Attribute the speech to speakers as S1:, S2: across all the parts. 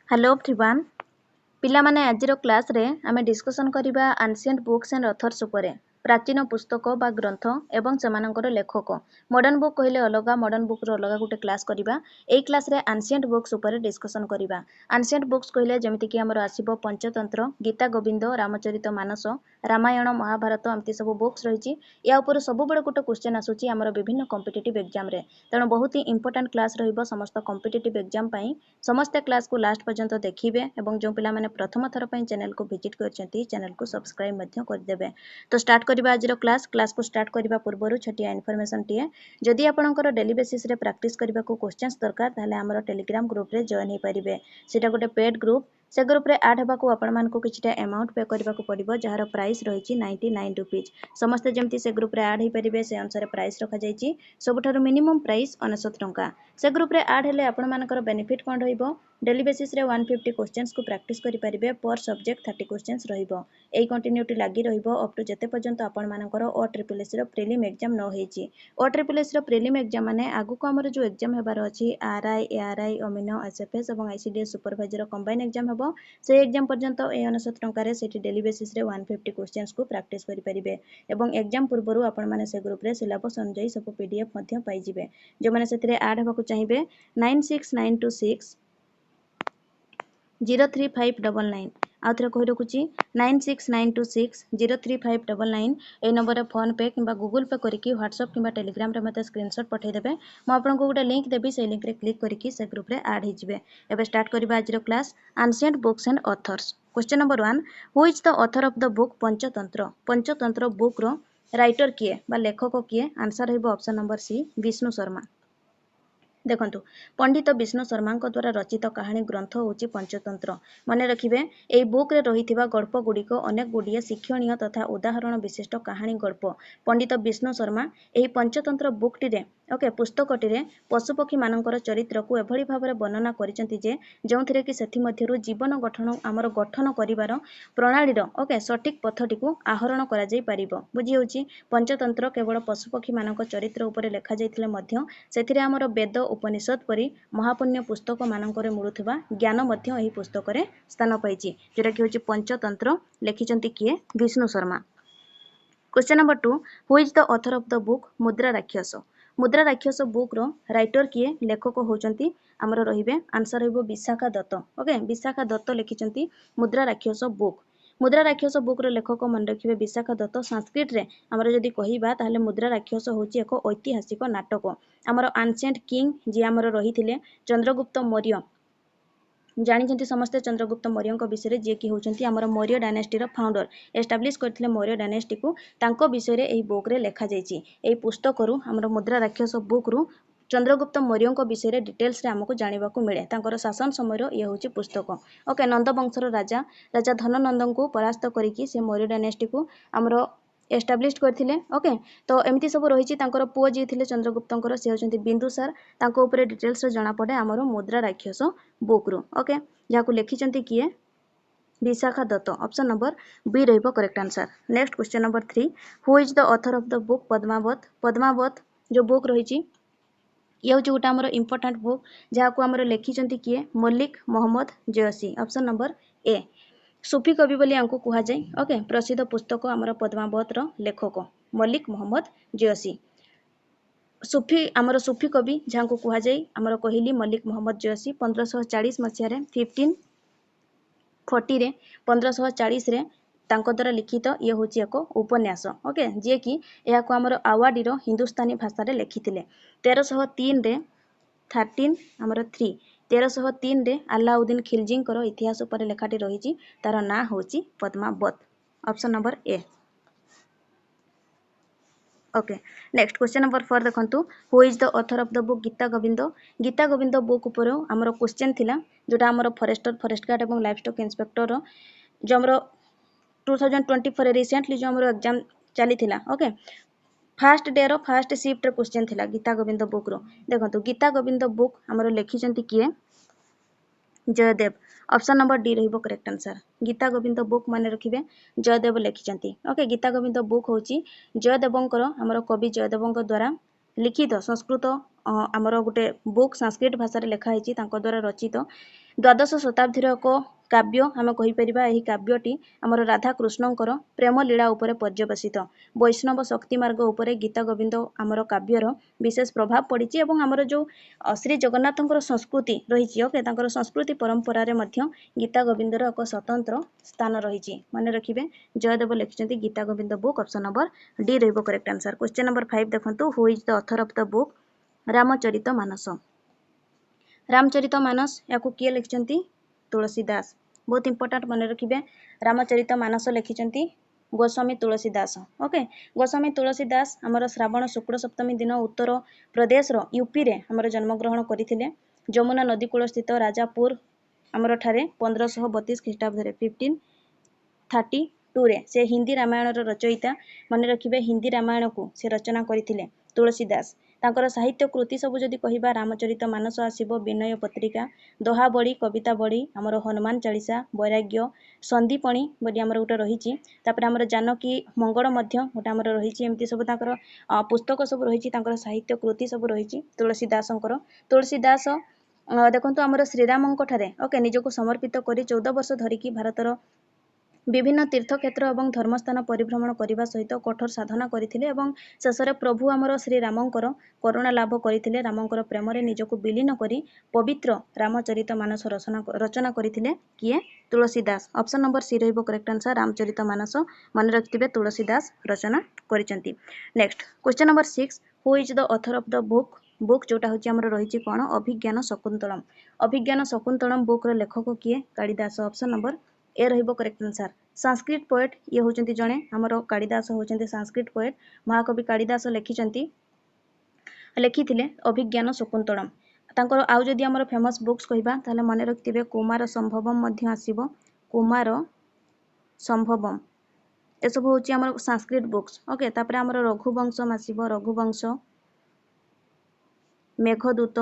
S1: Hello everyone पिलामाने आजिर class रे आमे discussion करिबा एंशिएंट बुक्स एंड ऑथर्स उपरे प्राचीन पुस्तक बा ग्रंथ एवं सेमानकर लेखक मॉडर्न बुक कहले अलग मॉडर्न बुक रो अलग गोटे क्लास करिबा एई क्लास रे एंशिएंट बुक्स उपरे डिस्कशन करिबा एंशिएंट बुक्स कहले जेमिति कि हमर आसीबो पंचतंत्र गीता गोविंद रामचरित मानस रामायण महाभारत एमती सब बुक्स रहिछि या ऊपर सब बड़ गोटे क्वेश्चन आसुछि हमर विभिन्न कॉम्पिटिटिव एग्जाम रे तेणु बहुत ही इंपोर्टेंट क्लास रहिबो समस्त कॉम्पिटिटिव एग्जाम पई समस्त क्लास को लास्ट पर्यंत देखिबे एवं जो पिला माने प्रथम थर पई चैनल को विजिट करछंती चैनल को सब्सक्राइब मध्य कर देबे। तो स्टार्ट करिबा आज रो क्लास को स्टार्ट करिबा पूर्वरु छटिया इन्फॉर्मेशन टिए जदि आपनकर डेली बेसिस रे प्रैक्टिस करबा को क्वेश्चंस दरकार ताले हमर टेलीग्राम ग्रुप रे जॉइन हे परिबे सेटा गोटे पेड ग्रुप से ग्रुप रे ऐड हेबा को आपण मान को किछटा अमाउंट पे करबा को पड़िबो जहार प्राइस रहिछि 99 रुपीस समस्त जेमति से ग्रुप रे ऐड हे परिबे से अनुसार प्राइस रखा जाइछि सबठारु मिनिमम प्राइस 99 टंका से ग्रुप रे ऐड हेले आपण मानकर बेनिफिट कोन रहिबो डेली बेसिस रे 150 क्वेश्चंस को प्रैक्टिस करि परिबे पर सब्जेक्ट 30 क्वेश्चंस रहिबो एई कंटिन्यूटी लागि रहिबो अप टू जते पर्यंत आपण मानकर ओ ट्रिपल एस रो प्रीलिम एग्जाम न हेछि ओ ट्रिपल एस रो प्रीलिम एग्जाम माने आगु को हमर जो एग्जाम हेबार अछि आरआई एआरआई अमिनो एसएफएस एवं आईसीडीएस सुपरवाइजर कंबाइन एग्जाम हेबो से एग्जाम पर्यंत ए 99 टंका रे सेठी डेली बेसिस रे 150 क्वेश्चंस को प्रैक्टिस करि परिबे एवं एग्जाम पूर्वरु आपण माने से ग्रुप रे सिलेबस अनुଯାयी सब पीडीएफ मध्य पाई जिवे जो माने सेथिरे ऐड हेबाकू चाहिबे 96926 03599 आउथरे कहि रखुची 96926 03599 ए नंबर रे फोन पे किबा गूगल पे करके व्हाट्सएप किबा टेलीग्राम रे मते स्क्रीनशॉट पठै देबे म आपन को गोटे लिंक देबी से लिंक रे क्लिक करके से ग्रुप रे ऐड हि जिवे एबे स्टार्ट करबा आज रो class ancient books and authors question number 1 who is the author of the book Panchatantra book रो राइटर किए बा लेखक किए आंसर हेबो option number C Vishnu Sharma देखंतु पंडित विष्णु शर्मा द्वारा रचित कहानी ग्रंथ होची पंचतंत्र मन रखिबे एई बुक रे रहिथिबा गल्प गुडिक अनेक गुडिये शिक्षणीय तथा उदाहरण विशिष्ट कहानी गल्प पंडित विष्णु शर्मा एई पंचतंत्र बुक टी रे ओके पुस्तक टी रे पशुपक्षी मानकर चरित्र को एभली भाबरे वर्णना करिसंती जे जोंथिरे कि सेथि मध्यरु जीवन गठन हमर गठन करिवार प्रणाली रो ओके सठिक पद्धति को आहरण करा जाई परिबो बुझी होची पंचतंत्र केवल पशुपक्षी मानक चरित्र ऊपर लेखा जायथिले मध्य सेथिरे हमर वेद उपनिषद परि महापुण्य पुस्तक मानकर मिलुथिबा ज्ञान मध्य एही पुस्तक रे स्थान पाइछि जेटा कि होछि पंचतंत्र लेखिचंती किए Vishnu Sharma. Question number 2 who is the author of the book मुद्रा राक्षस बुक रो राइटर किए लेखक होचंती हमर रहिबे आंसर हेबो विशाखा दत्त ओके विशाखा दत्त लेखिचंती मुद्रा राक्षस बुक रो लेखक मन रखिबे विशाखा दत्त संस्कृत रे हमर जदी कहिबा ताले मुद्रा राक्षस होची एको ऐतिहासिक नाटक हमर एंशिएंट किंग जे हमर रहिथिले चंद्रगुप्त मौर्य जानिछंती समस्त चंद्रगुप्त मौर्य विषय जे कि होचंती हमर मौर्य डायनेस्टी रो फाउंडर एस्टाब्लिश करथिले मौर्य डायनेस्टी को तांको विषय रे एही बुक रे लेखा जायछि एही पुस्तक रु हमर मुद्रा राक्षस बुक रु चंद्रगुप्त मौर्य विषय रे डिटेल्स रे हमको जानिबा को मिले तांकर शासन समय रो ये होची पुस्तक ओके नंद वंशर राजा धननंदन को परास्त करिकि से मौर्य डायनेस्टी को हमर एस्टाब्लिश करथिले ओके तो एमती सब रहिछि तांकर पुओ जे थिले चंद्रगुप्तंकर से होचंती बिंदुसार तांको ऊपर डिटेल्स रे जाना पड़े हमर मुद्रा राक्षस बुक रु ओके जाको लेखिचंती किए Vishakha Datta option number B रहिबो correct answer. Next question number 3 who is the author of the book Padmavat जो बुक रहिछि ये होची गोटा हमर इंपोर्टेंट बुक जाको हमर लेखिचंती किए Malik Mohammad Jayasi option number A सूफी कवि बोली आंको कुहा जाय ओके प्रसिद्ध पुस्तक हमर पद्मावत रो लेखक मलिक मोहम्मद जयसी सूफी कवि जांको कुहा जाय हमर कहिली मलिक मोहम्मद जयसी 1540 मसिया रे 1540 रे 1540 रे तांको द्वारा लिखित ये होची एको उपन्यास ओके जे कि या को हमर आवाडी रो हिंदुस्तानी भाषा रे लिखिथिले 1303 रे 1303 रे अलाउद्दीन खिलजी करो इतिहास ऊपर लेखाटी रहिछि तार ना होची Padmavat option number A okay next question number 4 देखंतु who is the author of the book Gita Govind book ऊपर हमर क्वेश्चन थिला जोटा हमर फॉरेस्ट गार्ड एवं लाइफ स्टॉक इंस्पेक्टर जो हमर 2024 रिसेंटली जो हमर एग्जाम चली थिला ओके फर्स्ट डे रो फर्स्ट शिफ्ट रे क्वेश्चन थिला गीता गोविंद बुक रो देखंतु गीता गोविंद बुक हमर लेखिचंती किए जयदेव ऑप्शन नंबर डी रहिबो correct answer Gita Govind book माने रखिबे जयदेव लेखिचंती ओके गीता गोविंद बुक होची जयदेवंकर हमर कवि जयदेवंक द्वारा लिखित संस्कृत आमर गोटे बुक संस्कृत भाषा लेखा होती द्वारा रचित द्वादश शताब्दीर एक काव्य आम कहीपर यही काव्यटी आमर राधा कृष्णकर प्रेम लीला उपर पर्यवसित वैष्णव शक्ति मार्ग उपर गीता गोविंद आमर काव्यर विशेष प्रभाव पड़ी और आमर जो श्री जगन्नाथर संस्कृति रही ओके संस्कृति परंपरार गीता गोविंदर एक स्वतंत्र स्थान रही मन रखिए जयदेव लिखिं Gita Govind book option number D रहिबो करेक्ट आंसर। क्वेश्चन नंबर 5 देखंतु who is the author of the book Ramcharit Manas. Ramcharit Manas या किए लिखिं तुलसीदास बहुत इंपोर्टेंट मन रखिए रामचरित मानस लिखिं गोस्वामी तुलसीदास ओके गोस्वामी तुलसीदास आमर श्रावण शुक्ल सप्तमी दिन उत्तर प्रदेश यूपी रे आमर जन्मग्रहण करथिले जमुना नदी कूल स्थित राजापुर आमर ठारे 1532 ख्रीष्टाब्द 1532 रे से हिंदी रामायण रचयिता मन रखिए हिंदी रामायण को से रचना करथिले तुलसीदास तांकर साहित्य कृति सब जदि कहिबा रामचरित मानस आसीबो विनय पत्रिका दोहा बड़ी कविता बड़ी आमर हनुमान चालीसा वैराग्य संदीपणी बोली आमर गोटे रही तापर आमर जानकी मंगल मध्य गोटे आमर रही एमती सब तांकर पुस्तक सब रही साहित्य कृति सब रही तुलसीदास देखंतु आमर श्रीरामंक ठारे ओके निजको समर्पित करी 14 वर्ष धरिकी भारतर विभिन्न तीर्थक्षेत्र और धर्मस्थान परिभ्रमण करने सहित कठोर साधना करथिले एवं शेषरे प्रभु आमर श्री रामंकर करुणा लाभ करथिले रामंकर प्रेम रे निजको विलीन करी पवित्र रामचरित मानस रचना करथिले किए तुलसीदास ऑप्शन नंबर सी रहिबो करेक्ट आंसर रामचरित मानस मन रखिथिबे तुलसीदास रचना करिसंती। Next question number 6 who is the author of the book जोटा होची हमर रहिची कोन अभिज्ञान शकुंतलम बुक रो लेखक किए कालिदास ऑप्शन नंबर ए रहिबो करेक्ट आंसर। संस्कृत पोएट ये होचंती जणे हमर कालिदास होचंती संस्कृत पोएट महाकवि कालिदास लिखिथिले अभिज्ञान शकुंतलम तांकर आउ जदि हमर फेमस बुक्स कहिबा ताले मने रखिथिबे कुमार संभवम मध्य आसीबो कुमार संभवम ए सब होची हमर संस्कृत बुक्स ओके तापर हमर रघुवंश आसीबो रघुवंश मेघदूत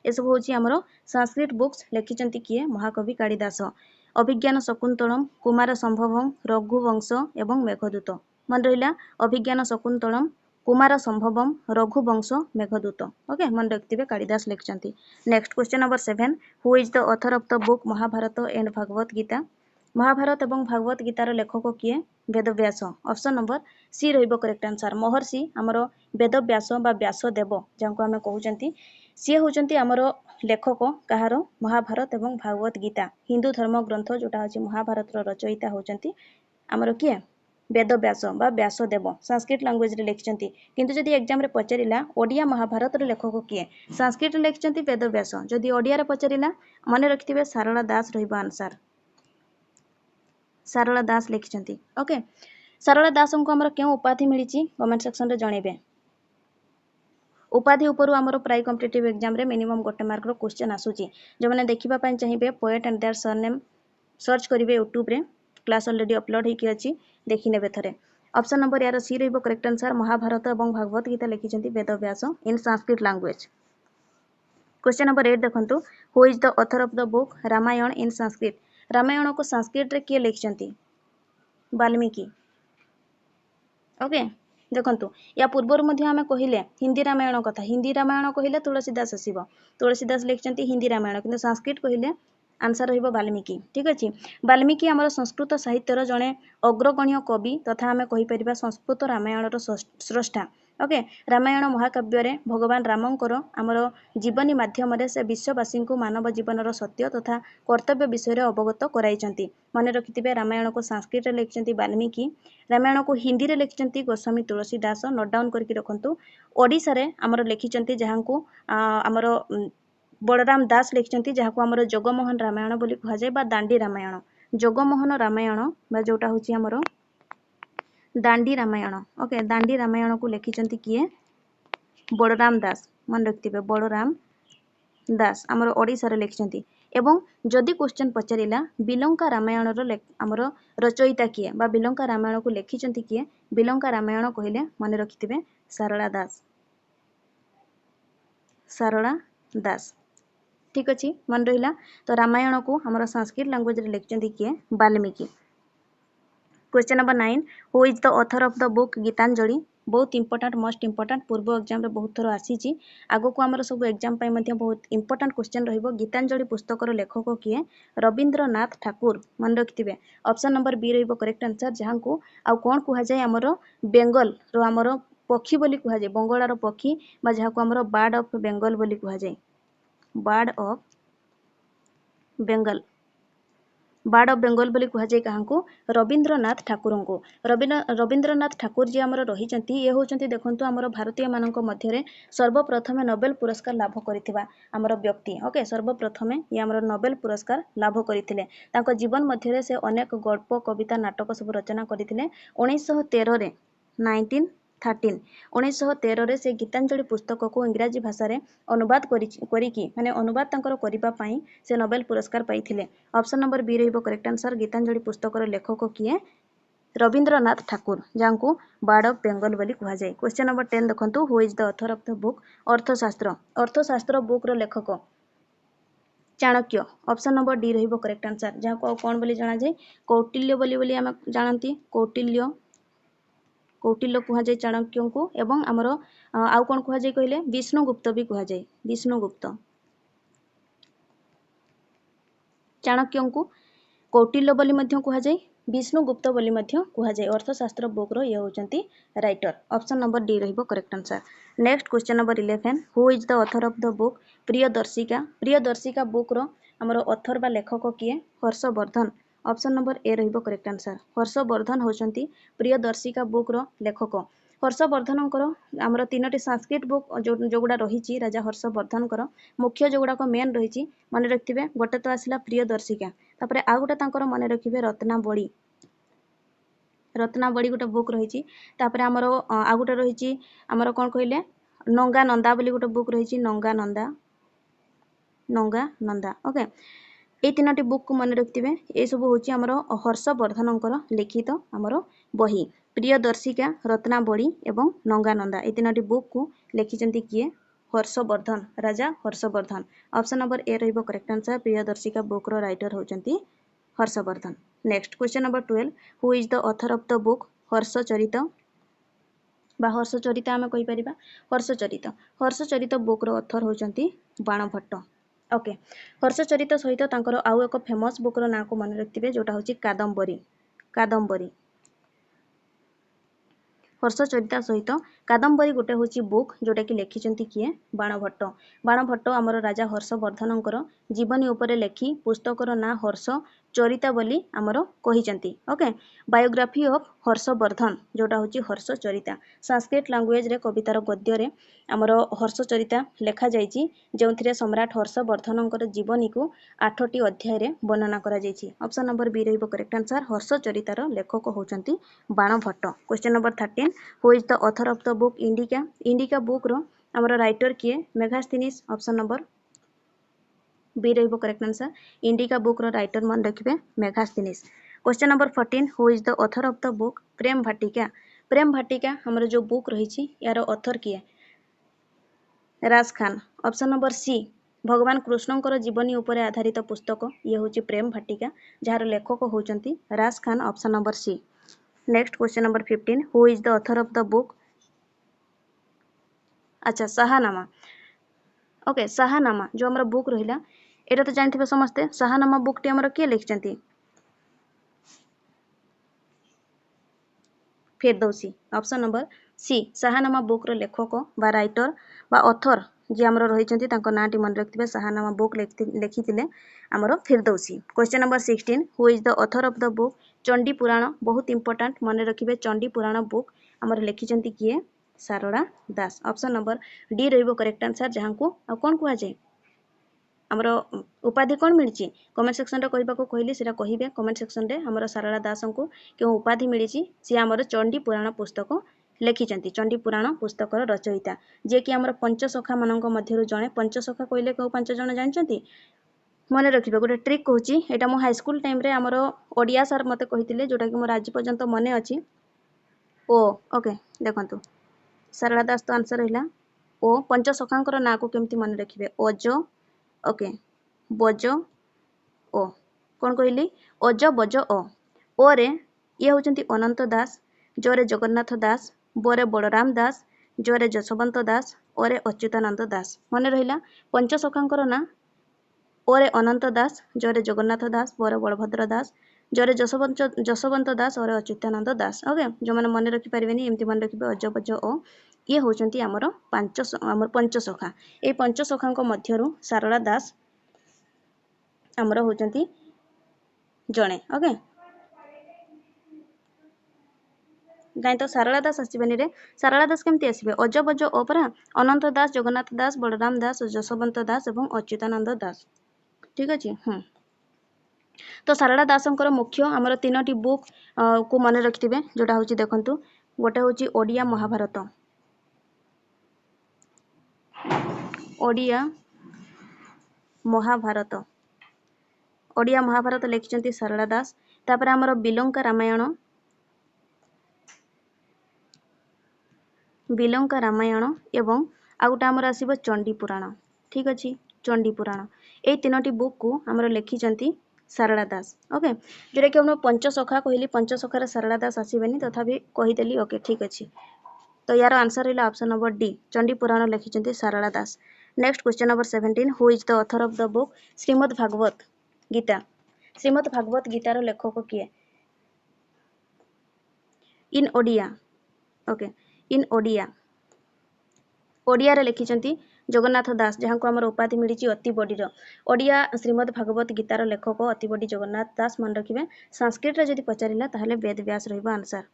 S1: ए सब होची हमर संस्कृत बुक्स लिखिचंती किए महाकवि कालिदास अभिज्ञान शकुंतलम कुमार संभवम रघुवंश एवं मेघदूत मन रहिला अभिज्ञान शकुंतलम कुमार संभवम रघुवंश मेघदूत ओके मन रखिथिबे कालिदास लिखिचंती। Next question number 7 who is the author of the book Mahabharat and Bhagavat Gita Mahabharat एवं भागवत गीतार लेखक किए वेदव्यास ऑप्शन नंबर सी रहिबो करेक्ट आंसर। महर्षि आमर वेदव्यास बा व्यासदेव जांको आमे कहउचंती सी होचंती आमर लेखक कहार महाभारत एवं भागवत गीता हिंदू धर्म ग्रंथ जोटा होची महाभारत रचयिता होचंती आमर किए वेदव्यास बा व्यासदेव संस्कृत लैंग्वेज रे लिखिचंती किंतु जदि एग्जाम रे पचारिला ओडिया महाभारत रे लेखक किए संस्कृत रे लिखिचंती वेदव्यास जदि ओडिया रे पचारिला मने रखिथिबे सारला दास रहिबो आंसर सारला दास लिखिचंती ओके सारला दास को हमर केउ उपाधि मिलिची कमेंट सेक्शन रे जणेबे उपाधि उपरु आमर प्राय कॉम्पिटिटिव एग्जाम रे मिनिमम गोटे मार्क रो क्वेश्चन आसुची जो माने देखिबा पय चाहिबे poet and their surname search करिवे यूट्यूब रे क्लास ऑलरेडी अपलोड हेकी अछि देखि नेबे थरे ऑप्शन नंबर यार सी रहिबो करेक्ट आंसर महाभारत एवं भागवत गीता लिखिचंती Vedvyas in Sanskrit language. Question number 8 देखंतु who is the author of the book Ramayan in Sanskrit Ramayan को संस्कृत रे किए लिखिचंती वाल्मीकि ओके देखंतु या पूर्वर मध्ये आमे कहिले हिंदी रामायण कथा हिंदी रामायण कहिले तुलसीदास आसीबो तुलसीदास लिखिचंती हिंदी रामायण किंतु संस्कृत कहिले आंसर रहिबो वाल्मीकि ठीक अछि वाल्मीकि हमर संस्कृत साहित्यर जणे अग्रगण्य कवि तथा आमे कहि परिबा संस्कृत रामायणर स्रष्टा ओके रामायण महाकाव्य रे भगवान रामंकर आमर जीवनी माध्यम रे से विश्ववासी को मानव जीवनर सत्य तथा कर्तव्य विषय रे अवगत कराइचंती मने रखिथिबे रामायण को संस्कृत रे लिखिचंती वाल्मीकि रामायण को हिंदी रे लिखिचंती गोस्वामी तुलसीदास नोट डाउन करके रखंतु ओडिसा रे आमर लिखिचंती जहांको आमर बलराम दास लिखिचंती जहाको आमर जगमोहन रामायण बोली कहा जाय बा दांडी रामायण जगमोहन रामायण बा जोटा होची आमर दांडी रामायण ओके दांडी रामायण को लिखिचंती किए बलराम दास मन रखिथिबे बलराम दास आमर ओडिसा रे लिखिचंती एवं जदि क्वेश्चन पचारिला बिलंका रामायण रो आमर रचयिता किए बा बिलंका रामायण को लिखिचंती किए बिलंका रामायण कहिले मन रखिथिबे सारला दास ठीक अछि मन रहिला तो रामायण को हमर संस्कृत लैंग्वेज रे लिखचंती किए Valmiki. Question number 9 who is the author of the book Gitanjali बहुत इंपोर्टेंट मोस्ट इंपोर्टेंट पूर्व एग्जाम रे बहुत थर आसीची आगो को हमर सब एग्जाम पय मध्ये बहुत इंपोर्टेंट क्वेश्चन रहइबो गीतांजलि पुस्तक रो लेखक किए रविंद्रनाथ ठाकुर मन रखिथिबे ऑप्शन नंबर बी रहइबो करेक्ट आंसर जहां को आ कोन कुहा जाय हमर बेंगल रो हमर पक्षी बोली कुहा जाय बंगलार पक्षी बा जहां को हमर बर्ड ऑफ बेंगल बोली कुहा जाय bird of Bengal bird of Bengal बोली कुहा जाय कहां को रविंद्रनाथ ठाकुर को रविंद्रनाथ ठाकुर जी हमर रहिचंती ये होचंती देखंतु हमर भारतीय मानक मध्यरे सर्वप्रथम नोबेल पुरस्कार लाभ करथिबा हमर व्यक्ति ओके सर्वप्रथम ये हमर नोबेल पुरस्कार लाभ करथिले ताको जीवन मध्यरे से अनेक गल्प कविता नाटक सब रचना करथिले 1913 रे 1913 1913 रे से गीतांजलि पुस्तक को इंग्रजी भाषा रे अनुवाद करिकी माने अनुवाद तांकर करिबा पई से नोबेल पुरस्कार पाइथिले ऑप्शन नंबर बी रहइबो करेक्ट आंसर गीतांजलि पुस्तक रो लेखक किए रविंद्रनाथ ठाकुर जांको बर्ड ऑफ बेंगल बोली कुहा जाय क्वेश्चन नंबर 10 देखंतु who is the author of the book Arthashastra book रो लेखक चाणक्य ऑप्शन नंबर डी रहइबो करेक्ट आंसर जाको कोन बोली जाना जाय कौटिल्य बोली हम जानंती कौटिल्य कुहा जाय चाणक्य को एवं हमर आउ कोन कुहा जाय कहले विष्णुगुप्त भी कुहा जाय विष्णुगुप्त चाणक्य को कौटिल्य बोली मध्य कुहा जाय विष्णुगुप्त बोली मध्य कुहा जाय अर्थशास्त्र बुक रो ये होचंती राइटर ऑप्शन नंबर डी रहइबो correct answer next question number 11 who is the author of the book Priyadarshika book रो हमर ऑथर बा लेखक किए हर्षवर्धन ऑप्शन नंबर ए रहइबो करेक्ट आंसर हर्षवर्धन होचंती प्रियदर्शिका बुक रो लेखक हर्षवर्धनकर हमर तीनोटी संस्कृत बुक जोगुडा रहिची राजा हर्षवर्धनकर मुख्य जोगुडा को मेन रहिची मन रखिथिबे गोटे तो आसिला प्रियदर्शिका तापरे आ गोटे तांकर मन रखिबे रत्नावली गोटे बुक रहिची तापरे हमर आ गोटे रहिची हमर कोन कहले नंगा नंदा बोली गोटे बुक रहिची नंगा नंदा ओके ए तीनोटी बुक को मन रखिथिबे ए सब होची हमर हर्षवर्धनकर लिखित हमर बही प्रियदर्शिका रत्नावली एवं नंगानंदा ए तीनोटी बुक को लिखिचंती किए हर्षवर्धन राजा हर्षवर्धन ऑप्शन नंबर ए रहइबो करेक्ट आंसर प्रियदर्शिका बुक रो राइटर होचंती Harshavardhan next question number 12 who is the author of the book Harshacharita बा हर्षचरित आमे कहि परिबा हर्षचरित बुक रो ऑथर होचंती बाणभट्ट ओके हर्षचरित सहित तांकर आउ एक फेमस बुक रो ना को मन रखिथिबे जोटा होची कादंबरी हर्षचरित सहित कादंबरी गोटे होची बुक जोटा कि लिखिचंती किए बाणभट्ट हमर राजा हर्षवर्धनकर जीवनी उपरे लेखि पुस्तकर ना हर्ष चरिता बोली हमर कहिचंती ओके बायोग्राफी ऑफ हर्षवर्धन जोटा होची हर्षचरिता संस्कृत लैंग्वेज रे कवितार गद्य रे हमर हर्षचरिता लेखा जायची जेउथिरे सम्राट हर्षवर्धनकर जीवनी को 8टी अध्याय रे वर्णना करा जायची ऑप्शन नंबर बी रहइबो करेक्ट आंसर हर्षचरितार लेखक होचंती Banabhatta question number 13 who is the author of the book Indica book रो हमर राइटर किए मेगास्थनीज ऑप्शन नंबर बी रहइबो करेक्ट आंसर इंडिका बुक रो राइटर मन रखिबे Megasthenes question number 14 who is the author of the book Prem Vatika हमर जो book रहिची यार ऑथर किए Raj Khan option number C भगवान कृष्णकर जीवनी उपरे आधारित पुस्तक ये होची प्रेम भाटिका जार लेखक होचंती Raj Khan option number C next question number 15 who is the author of the book अच्छा शाहनामा ओके शाहनामा जो हमर बुक रहिला एटा तो जानथिबे समस्ते शाहनामा बुक टी हमर के लिखचंती Ferdowsi option number C Shahnameh book रो लेखक बा राइटर बा ऑथर जे हमर रहिचंती तांको नाटी मन रखथिबे शाहनामा बुक लिखिथिले हमर Ferdowsi question number 16 who is the author of the book Chandi Purana बहुत इंपोर्टेंट मन रखिबे चंडी पुराण बुक हमर लिखिचंती किए Sarala Das option number D रहइबो करेक्ट आंसर जहां को आ कोन कुआ जाय हमर उपाधि कोन मिलची कमेंट सेक्शन रे कहबा को कहली सेरा कहिबे कमेंट सेक्शन रे हमर सारड़ा दास को के उपाधि मिलची से हमर चंडी पुराण पुस्तक लिखिचंती चंडी पुराण पुस्तक रचयिता जे कि हमर पंचसखा मानक मध्यरु जणे पंचसखा कहले को पांच जण जानचंती मन रखिबे गोटे ट्रिक कहूची एटा मो हाई स्कूल टाइम रे हमर ओडिया सर मते कहिथिले जोटा कि मोर आज पर्यंत मने अछि ओ ओके देखंतु सारड़ा दास तो आंसर रहिला ओ पंचसखांकर ना को केमती मन रखिबे ओज ओके बज ओ कोन कहली ओज बज ओ रे ये होचंती अनंत दास जो रे जगन्नाथ दास ବରେ ବଳରାମ ଦାସ, ଜରେ ଯଶବନ୍ତ ଦାସ, ଅରେ ଅଚ୍ୟୁତାନନ୍ଦ ଦାସ। ମନେ ରହିଲା। ପଞ୍ଚସଖାଙ୍କର ନାଁ ଓରେ ଅନନ୍ତ ଦାସ, ଜରେ ଜଗନ୍ନାଥ ଦାସ, ବରେ ବଳଭଦ୍ର ଦାସ, ଜରେ ଯଶବନ୍ତ ଦାସ, ଅରେ ଅଚ୍ୟୁତାନନ୍ଦ ଦାସ। ଓକେ, ଯେଉଁମାନେ ମନେ ରଖିପାରିବେନି ଏମିତି ମନେ ରଖିବେ ଅଜ ବଜ ଓ। ଇଏ ହେଉଛନ୍ତି ଆମର ପଞ୍ଚସଖା। ଏଇ ପଞ୍ଚସଖାଙ୍କ ମଧ୍ୟରୁ ସାରଳା ଦାସ ଆମର ହେଉଛନ୍ତି ଜଣେ। ଓକେ, କାହିଁ ତ ସାରଳା ଦାସ ଆସିବେନି ରେ। ସାରଳା ଦାସ କେମିତି ଆସିବେ? ଅଜ ବଜ ଓ ପରା। ଅନନ୍ତ ଦାସ, ଜଗନ୍ନାଥ ଦାସ, ବଳରାମ ଦାସ, ଯଶବନ୍ତ ଦାସ ଏବଂ ଅଚ୍ୟୁତାନନ୍ଦ ଦାସ। ଠିକ ଅଛି। ତ ସାରଳା ଦାସଙ୍କର ମୁଖ୍ୟ ଆମର 3ଟି ବୁକ୍ କୁ ମନେ ରଖିଥିବେ, ଯୋଉଟା ହେଉଛି ଦେଖନ୍ତୁ। ଗୋଟେ ହେଉଛି ଓଡ଼ିଆ ମହାଭାରତ। ଓଡ଼ିଆ ମହାଭାରତ ଲେଖିଛନ୍ତି ସାରଳା ଦାସ। ତାପରେ ଆମର ବିଲଙ୍କା ରାମାୟଣ ଏବଂ ଆଉ ଗୋଟେ ଆମର ଆସିବ ଚଣ୍ଡୀ ପୁରାଣ। ଠିକ ଅଛି, ଚଣ୍ଡୀ ପୁରାଣ। ଏଇ 3ଟି ବୁକ୍ କୁ ଆମର ଲେଖିଛନ୍ତି ସାରଳା ଦାସ। ଓକେ, ଯେଉଁଟାକି ଆମର ପଞ୍ଚସଖା କହିଲି, ପଞ୍ଚସଖାରେ ସାରଳା ଦାସ ଆସିବେନି, ତଥାପି କହିଦେଲି। ଓକେ, ଠିକ ଅଛି। ତ ୟାର ଆନ୍ସର ରହିଲା option number D, Chandi Purana ଲେଖିଛନ୍ତି Sarala Das. Next question number 17, who is the author of the book Shrimad Bhagavat Gita? Shrimad Bhagavat ଗୀତାର ଲେଖକ କିଏ? In Odia. Okay, in Odia. ଓଡ଼ିଆରେ ଲେଖିଛନ୍ତି ଜଗନ୍ନାଥ ଦାସ, ଯାହାଙ୍କୁ ଆମର ଉପାଧି ମିଳିଛି ଅତି ବଡ଼ିର। ଓଡ଼ିଆ ଶ୍ରୀମଦ୍ ଭାଗବତ ଗୀତାର ଲେଖକ ଅତି ବଡ଼ି ଜଗନ୍ନାଥ ଦାସ। ମନେ ରଖିବେ। ସାଂସ୍କ୍ରିଟରେ ଯଦି ପଚାରିଲା ତାହେଲେ ବେଦବ୍ୟାସ ରହିବ ଆନ୍ସର।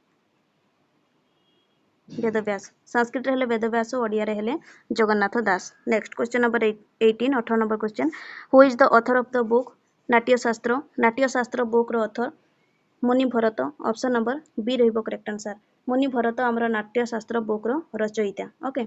S1: ବେଦବ୍ୟାସ। ସାଂସ୍କ୍ରିଟରେ ହେଲେ ବେଦବ୍ୟାସ, ଓଡ଼ିଆରେ ହେଲେ Jagannath Das. Next question number 18, 18 number question. Who is the author of the book Natyashastra? Natyashastra ବୁକ୍ର author Muni Bharat. Option number B ରହିବ କରେକ୍ଟ ଆନ୍ସର। ମୁନି ଭରତ ଆମର ନାଟ୍ୟଶାସ୍ତ୍ର ବୁକ୍ର ରଚୟିତା। ଓକେ,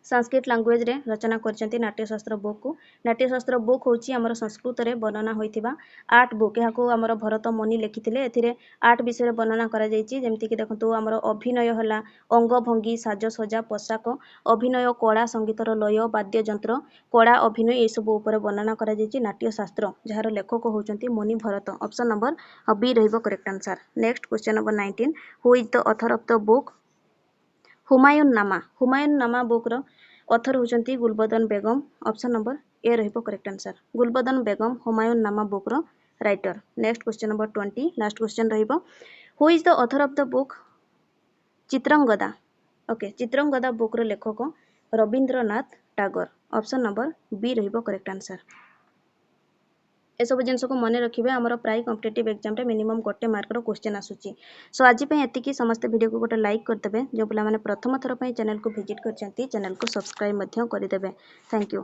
S1: ସଂସ୍କୃତ ଲାଙ୍ଗୁଏଜରେ ରଚନା କରିଛନ୍ତି ନାଟ୍ୟଶାସ୍ତ୍ର ବୁକ୍କୁ। ନାଟ୍ୟଶାସ୍ତ୍ର ବୁକ୍ ହେଉଛି ଆମର ସଂସ୍କୃତରେ ବର୍ଣ୍ଣନା ହୋଇଥିବା ଆର୍ଟ ବୁକ୍। ଏହାକୁ ଆମର ଭରତ ମୁନି ଲେଖିଥିଲେ। ଏଥିରେ ଆର୍ଟ ବିଷୟରେ ବର୍ଣ୍ଣନା କରାଯାଇଛି। ଯେମିତିକି ଦେଖନ୍ତୁ, ଆମର ଅଭିନୟ ହେଲା, ଅଙ୍ଗଭଙ୍ଗୀ, ସାଜସଜ୍ଜା, ପୋଷାକ, ଅଭିନୟ, କଳା, ସଙ୍ଗୀତର ଲୟ, ବାଦ୍ୟଯନ୍ତ୍ର, କଳା, ଅଭିନୟ, ଏସବୁ ଉପରେ ବର୍ଣ୍ଣନା କରାଯାଇଛି ନାଟ୍ୟଶାସ୍ତ୍ର, ଯାହାର ଲେଖକ ହେଉଛନ୍ତି ମୁନି ଭରତ। ଅପସନ୍ ନମ୍ବର ବି ରହିବ correct answer. Next question number 19, who is the author of the book Humayun Nama? Humayun Nama ବୁକ୍ର ଅଥର ହେଉଛନ୍ତି Gulbadan Begum. Option number A ରହିବ କରେକ୍ଟ ଆନ୍ସର। ଗୁଲବଦନ ବେଗମ ହୁମାୟୁନ ନାମା ବୁକ୍ର writer. Next question number 20, last question ରହିବ। Who is the author of the book Chitrangada? Okay, Chitrangada ବୁକ୍ର ଲେଖକ Rabindranath Tagore. Option number B ରହିବ correct answer. ଏସବୁ ଜିନିଷକୁ ମନେ ରଖିବେ। ଆମର ପ୍ରାୟ କମ୍ପିଟେଟିଭ୍ ଏକ୍ଜାମରେ ମିନିମମ୍ 1 ମାର୍କର କ୍ୱେଶ୍ଚନ୍ ଆସୁଛି। ସୋ ଆଜି ପାଇଁ ଏତିକି। ସମସ୍ତେ ଭିଡ଼ିଓକୁ ଗୋଟେ ଲାଇକ୍ କରିଦେବେ। ଯେଉଁ ପିଲାମାନେ ପ୍ରଥମ ଥର ପାଇଁ ଚ୍ୟାନେଲକୁ ଭିଜିଟ୍ କରିଛନ୍ତି, ଚ୍ୟାନେଲକୁ ସବସ୍କ୍ରାଇବ୍ ମଧ୍ୟ କରିଦେବେ। Thank you.